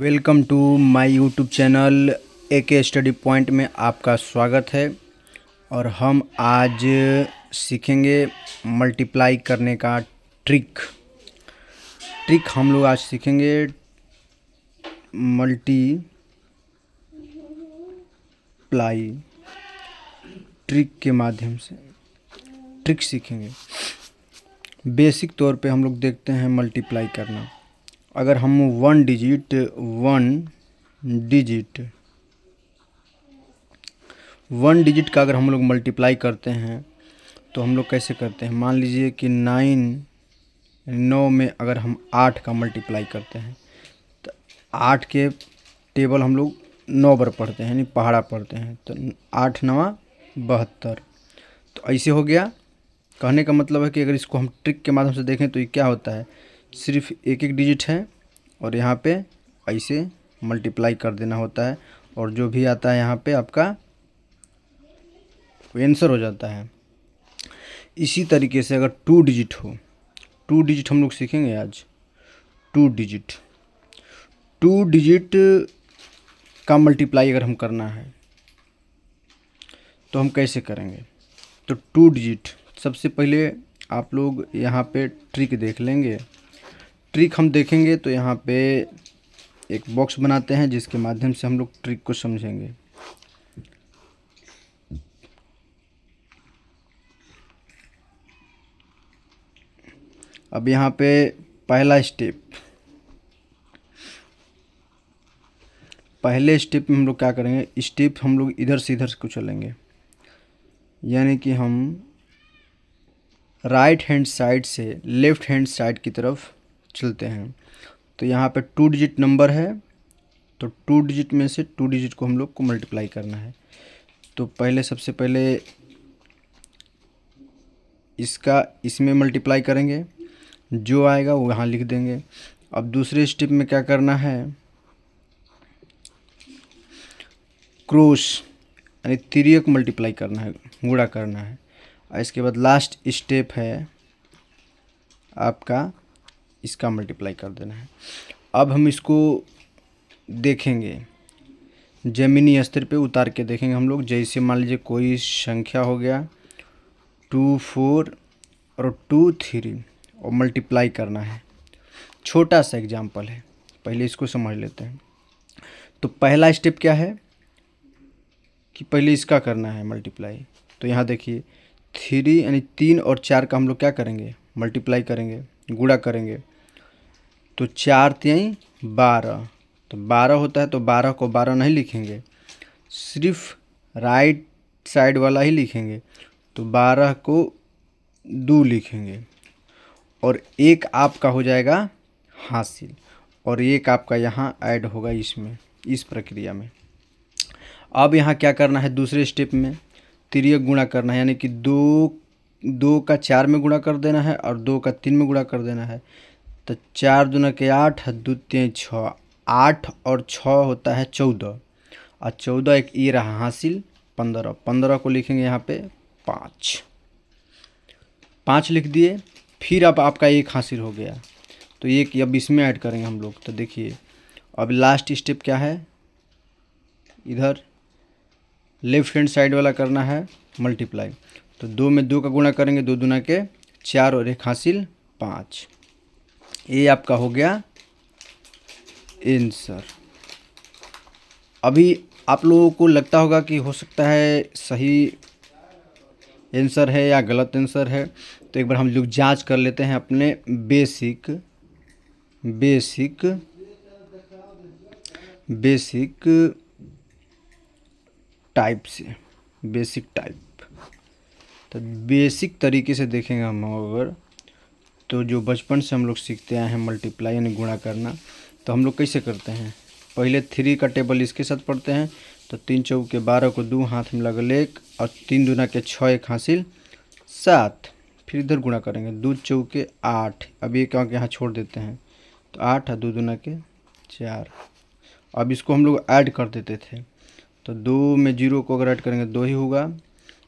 Welcome to my YouTube channel AK study point में आपका स्वागत है। और हम आज सीखेंगे मल्टीप्लाई करने का ट्रिक हम लोग आज सीखेंगे मल्टीप्लाई ट्रिक के माध्यम से ट्रिक सीखेंगे। बेसिक तौर पे हम लोग देखते हैं मल्टीप्लाई करना। अगर हम वन डिजिट का अगर हम लोग मल्टीप्लाई करते हैं तो हम लोग कैसे करते हैं। मान लीजिए कि 9 में अगर हम 8 का मल्टीप्लाई करते हैं तो 8 के टेबल हम लोग 9 बार पढ़ते हैं, यानी पहाड़ा पढ़ते हैं। तो 8 9 72। तो ऐसे हो गया। कहने का मतलब है कि अगर इसको हम ट्रिक के माध्यम से देखें तो ये क्या होता है, सिर्फ एक डिजिट है और यहाँ पे ऐसे मल्टीप्लाई कर देना होता है और जो भी आता है यहाँ पे आपका आंसर हो जाता है। इसी तरीके से अगर 2 डिजिट हो, 2 डिजिट हम लोग सीखेंगे आज। 2 डिजिट का मल्टीप्लाई अगर हम करना है तो हम कैसे करेंगे। तो 2 डिजिट सबसे पहले आप लोग यहाँ पे ट्रिक देख लेंगे। ट्रिक हम देखेंगे तो यहाँ पे एक बॉक्स बनाते हैं जिसके माध्यम से हम लोग ट्रिक को समझेंगे। अब यहाँ पे पहले स्टेप में हम लोग क्या करेंगे, स्टेप हम लोग इधर से इधर को चलेंगे, यानी कि हम राइट हैंड साइड से लेफ़्ट हैंड साइड की तरफ चलते हैं। तो यहाँ पे 2 डिजिट नंबर है, तो 2 डिजिट में से 2 डिजिट को हम लोग को मल्टीप्लाई करना है। तो सबसे पहले इसका इसमें मल्टीप्लाई करेंगे, जो आएगा वो यहाँ लिख देंगे। अब दूसरे स्टेप में क्या करना है, क्रॉस यानी तिर्यक मल्टीप्लाई करना है, गुणा करना है। और इसके बाद लास्ट स्टेप है आपका इसका मल्टीप्लाई कर देना है। अब हम इसको देखेंगे, ज़मीनी स्तर पे उतार के देखेंगे हम लोग। जैसे मान लीजिए कोई संख्या हो गया 2 4 और 2 3 और मल्टीप्लाई करना है। छोटा सा एग्जाम्पल है, पहले इसको समझ लेते हैं। तो पहला स्टेप क्या है कि पहले इसका करना है मल्टीप्लाई। तो यहाँ देखिए 3 यानी 3 और 4 का हम लोग क्या करेंगे, मल्टीप्लाई करेंगे, गुणा करेंगे। तो 4 3 12, तो 12 होता है। तो 12 को 12 नहीं लिखेंगे, सिर्फ राइट साइड वाला ही लिखेंगे। तो 12 को 2 लिखेंगे और एक आपका हो जाएगा हासिल और एक आपका यहाँ ऐड होगा इसमें, इस प्रक्रिया में। अब यहाँ क्या करना है, दूसरे स्टेप में तिर्यक गुणा करना है, यानी कि 2 का 4 में गुणा कर देना है और 2 का 3 में गुणा कर देना है। तो 4 दूना के 8, 2 3 6, 8 और 6 होता है 14 और 14 एक ये रहा हासिल 15। 15 को लिखेंगे यहाँ पे 5 लिख दिए। फिर अब आपका एक हासिल हो गया, तो एक अब इसमें ऐड करेंगे हम लोग। तो देखिए अब लास्ट स्टेप क्या है, इधर लेफ्ट हैंड साइड वाला करना है मल्टीप्लाई। तो 2 में 2 का गुणा करेंगे, 2 दूना के 4 और एक हासिल 5। ये आपका हो गया आंसर। अभी आप लोगों को लगता होगा कि हो सकता है सही आंसर है या गलत आंसर है। तो एक बार हम लोग जांच कर लेते हैं अपने बेसिक टाइप से। बेसिक तरीके से देखेंगे हम अगर, तो जो बचपन से हम लोग सीखते आए हैं मल्टीप्लाई यानी गुणा करना, तो हम लोग कैसे करते हैं, पहले 3 का टेबल इसके साथ पढ़ते हैं। तो 3 चौके 12 को 2 हाथ में लगल 1 और 3 दूना के 6 एक हासिल 7। फिर इधर गुणा करेंगे, 2 चौके 8, अब ये क्या यहाँ छोड़ देते हैं। तो 8 और 2 दूना के 4। अब इसको हम लोग ऐड कर देते थे। तो 2 में 0 को अगर ऐड करेंगे 2 ही होगा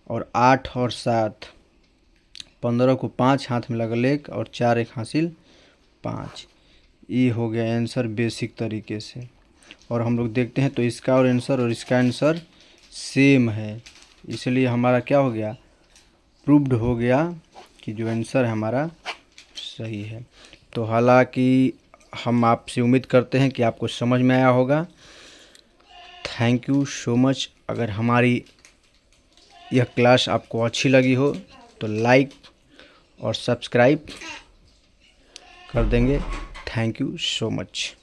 और 8 और 7, 15 को 5 हाथ में लगल 1 और 4 एक हासिल 5। ये हो गया आंसर बेसिक तरीके से। और हम लोग देखते हैं तो इसका और इसका आंसर सेम है, इसलिए हमारा क्या हो गया, प्रूव्ड हो गया कि जो आंसर है हमारा सही है। तो हालांकि हम आपसे उम्मीद करते हैं कि आपको समझ में आया होगा। Thank you so much. अगर हमारी यह क्लास आपको अच्छी लगी हो तो लाइक और सब्सक्राइब कर देंगे। Thank you so much.